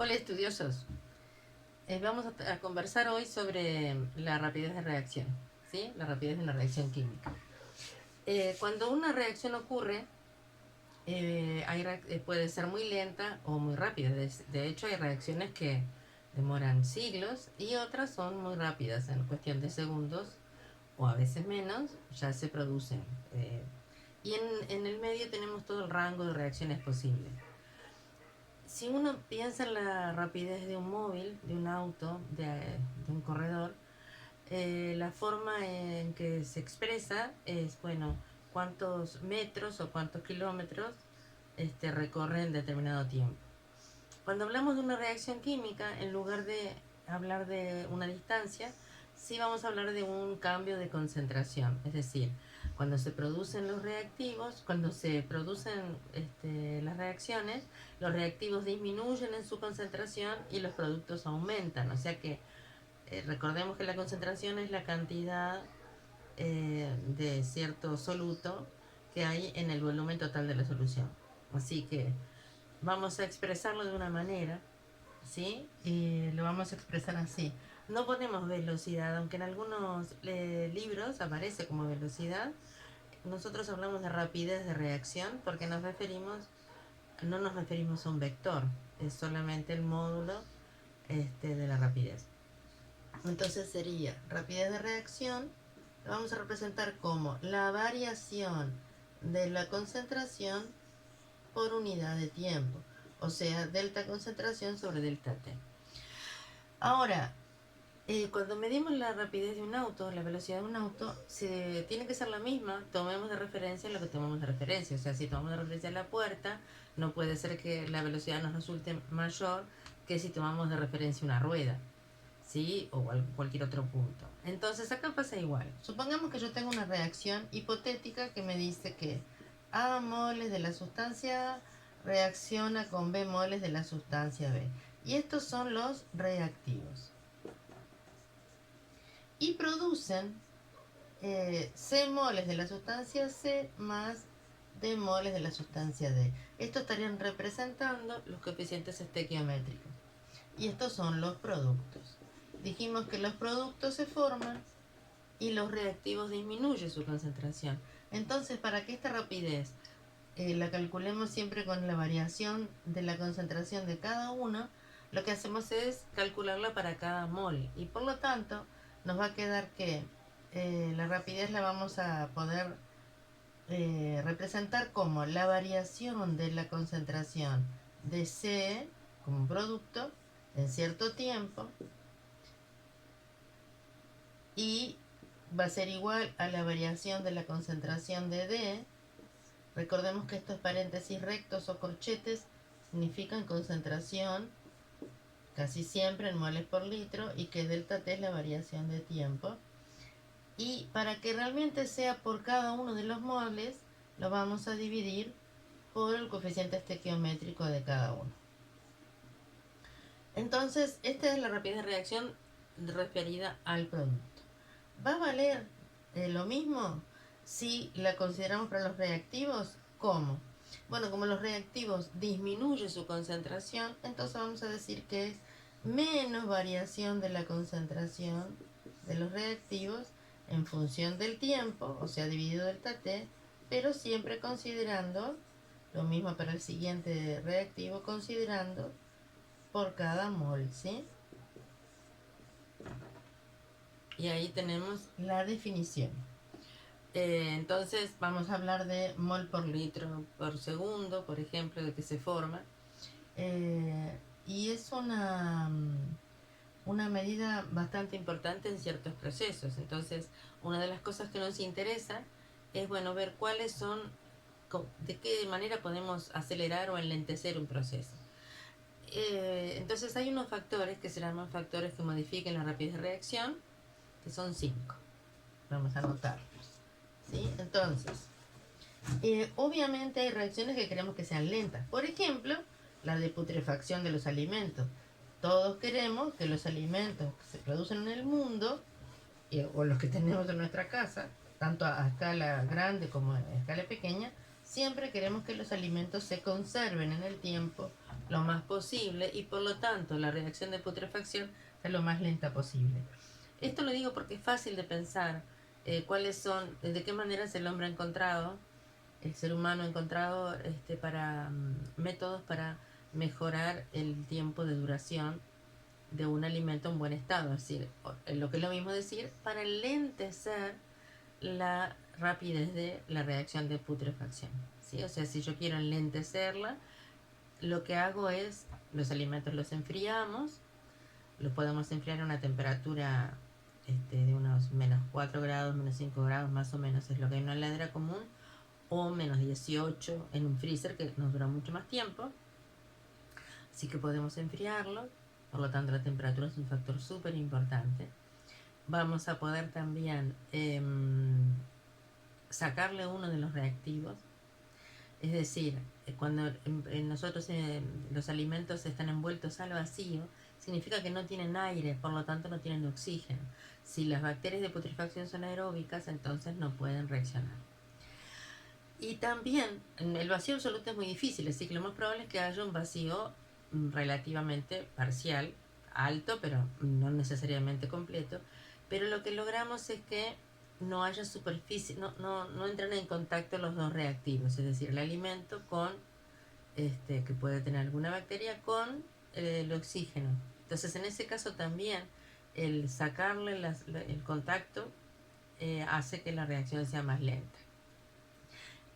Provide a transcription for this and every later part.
Hola estudiosos, vamos a conversar hoy sobre la rapidez de reacción, ¿sí? La rapidez de una reacción química. Cuando una reacción ocurre, puede ser muy lenta o muy rápida. De hecho, hay reacciones que demoran siglos y otras son muy rápidas, en cuestión de segundos o a veces menos, ya se producen. Y en el medio tenemos todo el rango de reacciones posibles. Si uno piensa en la rapidez de un móvil, de un auto, de un corredor, la forma en que se expresa es, bueno, cuántos metros o cuántos kilómetros recorre en determinado tiempo. Cuando hablamos de una reacción química, en lugar de hablar de una distancia, sí vamos a hablar de un cambio de concentración. Es decir, cuando se producen los reactivos, cuando se producen las reacciones, los reactivos disminuyen en su concentración y los productos aumentan. O sea que recordemos que la concentración es la cantidad de cierto soluto que hay en el volumen total de la solución. Así que vamos a expresarlo de una manera, ¿sí? Y lo vamos a expresar así. No ponemos velocidad, aunque en algunos libros aparece como velocidad. Nosotros hablamos de rapidez de reacción porque no nos referimos a un vector, es solamente el módulo de la rapidez. Entonces sería rapidez de reacción, lo vamos a representar como la variación de la concentración por unidad de tiempo, o sea, delta concentración sobre delta T. Ahora, cuando medimos la rapidez de un auto, la velocidad de un auto, tiene que ser la misma, tomemos de referencia lo que tomamos de referencia. O sea, si tomamos de referencia la puerta, no puede ser que la velocidad nos resulte mayor que si tomamos de referencia una rueda, ¿sí? O cualquier otro punto. Entonces acá pasa igual. Supongamos que yo tengo una reacción hipotética que me dice que A moles de la sustancia A reacciona con B moles de la sustancia B. Y estos son los reactivos. Y producen C moles de la sustancia C más D moles de la sustancia D. Estos estarían representando los coeficientes estequiométricos. Y estos son los productos. Dijimos que los productos se forman y los reactivos disminuyen su concentración. Entonces, para que esta rapidez la calculemos siempre con la variación de la concentración de cada uno, lo que hacemos es calcularla para cada mol. Y por lo tanto, nos va a quedar que la rapidez la vamos a poder representar como la variación de la concentración de C como producto en cierto tiempo, y va a ser igual a la variación de la concentración de D. Recordemos que estos paréntesis rectos o corchetes significan concentración, casi siempre en moles por litro, y que delta T es la variación de tiempo. Y para que realmente sea por cada uno de los moles, lo vamos a dividir por el coeficiente estequiométrico de cada uno. Entonces, esta es la rapidez de reacción referida al producto. ¿Va a valer lo mismo si la consideramos para los reactivos? ¿Cómo? Bueno, como los reactivos disminuyen su concentración, entonces vamos a decir que es menos variación de la concentración de los reactivos en función del tiempo, o sea, dividido delta T, pero siempre considerando, lo mismo para el siguiente reactivo, considerando por cada mol, ¿sí? Y ahí tenemos la definición. Entonces vamos a hablar de mol por litro por segundo, por ejemplo, de que se forma. Y es una medida bastante importante en ciertos procesos. Entonces, una de las cosas que nos interesa es, bueno, ver cuáles son, de qué manera podemos acelerar o enlentecer un proceso. Entonces hay unos factores que se llaman factores que modifiquen la rapidez de reacción, que son 5. Vamos a anotarlos, ¿sí? Entonces, obviamente hay reacciones que queremos que sean lentas. Por ejemplo, la de putrefacción de los alimentos. Todos queremos que los alimentos que se producen en el mundo, o los que tenemos en nuestra casa, tanto a escala grande como a escala pequeña, siempre queremos que los alimentos se conserven en el tiempo lo más posible y por lo tanto la reacción de putrefacción es lo más lenta posible. Esto lo digo porque es fácil de pensar cuáles son, de qué maneras el hombre ha encontrado, el ser humano ha encontrado métodos para mejorar el tiempo de duración de un alimento en buen estado, es decir, lo que es lo mismo decir, para lentecer la rapidez de la reacción de putrefacción, ¿sí? O sea, si yo quiero enlentecerla, lo que hago es, los alimentos los enfriamos, los podemos enfriar a una temperatura de unos menos 4 grados, menos 5 grados más o menos, es lo que hay en una heladera común, o menos 18 en un freezer que nos dura mucho más tiempo. Así que podemos enfriarlo, por lo tanto la temperatura es un factor súper importante. Vamos a poder también sacarle uno de los reactivos. Es decir, cuando nosotros los alimentos están envueltos al vacío, significa que no tienen aire, por lo tanto no tienen oxígeno. Si las bacterias de putrefacción son aeróbicas, entonces no pueden reaccionar. Y también el vacío absoluto es muy difícil, así que lo más probable es que haya un vacío relativamente parcial, alto, pero no necesariamente completo. Pero lo que logramos es que no haya superficie, no entran en contacto los dos reactivos, es decir, el alimento con, que puede tener alguna bacteria, con el oxígeno. Entonces, en ese caso también, el sacarle el contacto hace que la reacción sea más lenta.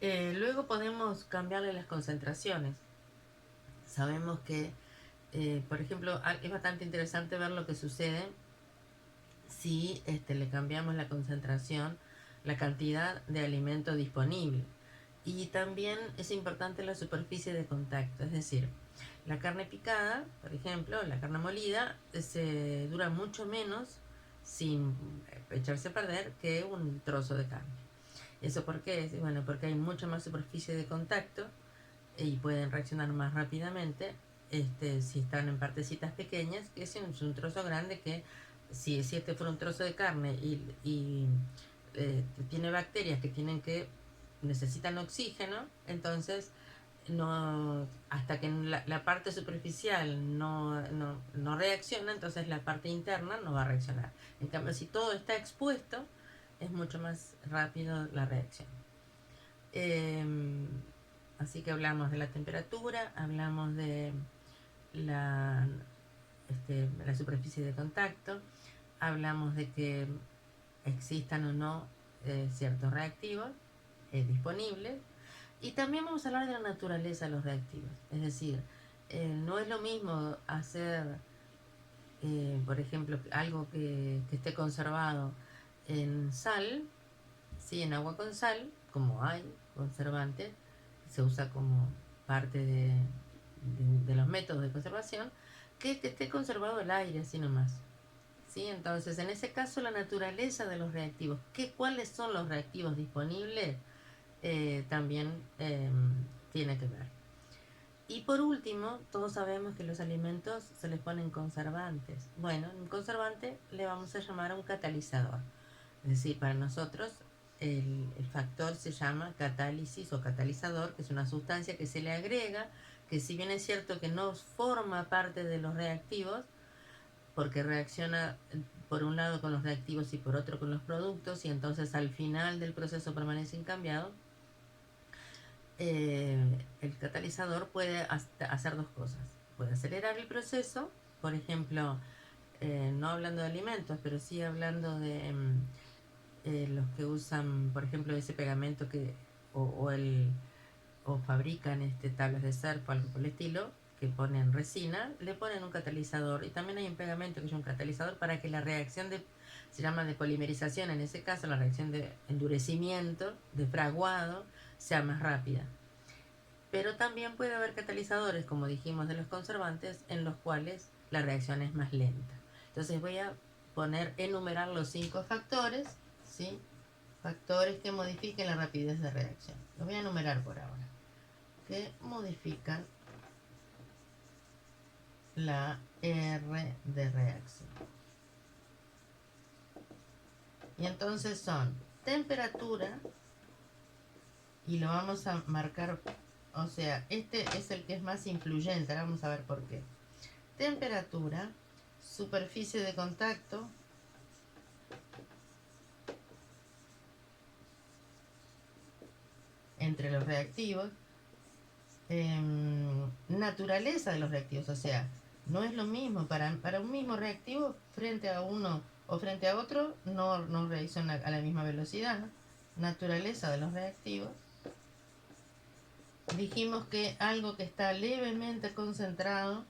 Luego podemos cambiarle las concentraciones. Sabemos que, por ejemplo, es bastante interesante ver lo que sucede si le cambiamos la concentración, la cantidad de alimento disponible. Y también es importante la superficie de contacto, es decir, la carne picada, por ejemplo, la carne molida, se dura mucho menos sin echarse a perder que un trozo de carne. ¿Eso por qué? Bueno, porque hay mucha más superficie de contacto y pueden reaccionar más rápidamente si están en partecitas pequeñas, que si es un trozo grande que si este fuera un trozo de carne y tiene bacterias que necesitan oxígeno, entonces no, hasta que la parte superficial no reacciona, entonces la parte interna no va a reaccionar. En cambio, si todo está expuesto, es mucho más rápido la reacción. Así que hablamos de la temperatura, hablamos de la, la superficie de contacto, hablamos de que existan o no ciertos reactivos disponibles, y también vamos a hablar de la naturaleza de los reactivos. Es decir, no es lo mismo hacer, por ejemplo, algo que esté conservado en sal, ¿sí? En agua con sal, como hay conservantes, se usa como parte de los métodos de conservación, que esté conservado el aire, así nomás. ¿Sí? Entonces, en ese caso, la naturaleza de los reactivos, cuáles son los reactivos disponibles, también tiene que ver. Y por último, todos sabemos que los alimentos se les ponen conservantes. Bueno, un conservante le vamos a llamar a un catalizador. Es decir, para nosotros el factor se llama catálisis o catalizador, que es una sustancia que se le agrega, que si bien es cierto que no forma parte de los reactivos, porque reacciona por un lado con los reactivos y por otro con los productos, y entonces al final del proceso permanece incambiado, el catalizador puede hacer dos cosas. Puede acelerar el proceso, por ejemplo, no hablando de alimentos, pero sí hablando de los que usan, por ejemplo, ese pegamento o fabrican tablas de surf o algo por el estilo, que ponen resina, le ponen un catalizador. Y también hay un pegamento que es un catalizador para que la reacción se llama de polimerización, en ese caso la reacción de endurecimiento, de fraguado, sea más rápida. Pero también puede haber catalizadores, como dijimos de los conservantes, en los cuales la reacción es más lenta. Entonces voy a enumerar los 5 factores, ¿sí? Factores que modifiquen la rapidez de reacción. Los voy a enumerar por ahora. Que modifican la R de reacción. Y entonces son temperatura, y lo vamos a marcar o sea, este es el que es más influyente. Ahora vamos a ver por qué. Temperatura, superficie de contacto, entre los reactivos, naturaleza de los reactivos, o sea, no es lo mismo para un mismo reactivo frente a uno o frente a otro, no reacciona a la misma velocidad. Naturaleza de los reactivos. Dijimos que algo que está levemente concentrado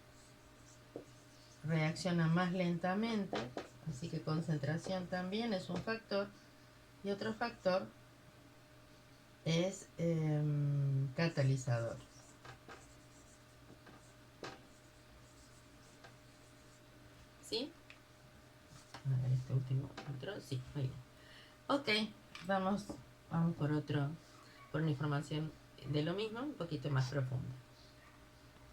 reacciona más lentamente, así que concentración también es un factor. Y otro factor es catalizador. ¿Sí? A ver, este último otro. Sí, muy bien. Ok, vamos por una información de lo mismo, un poquito más profunda.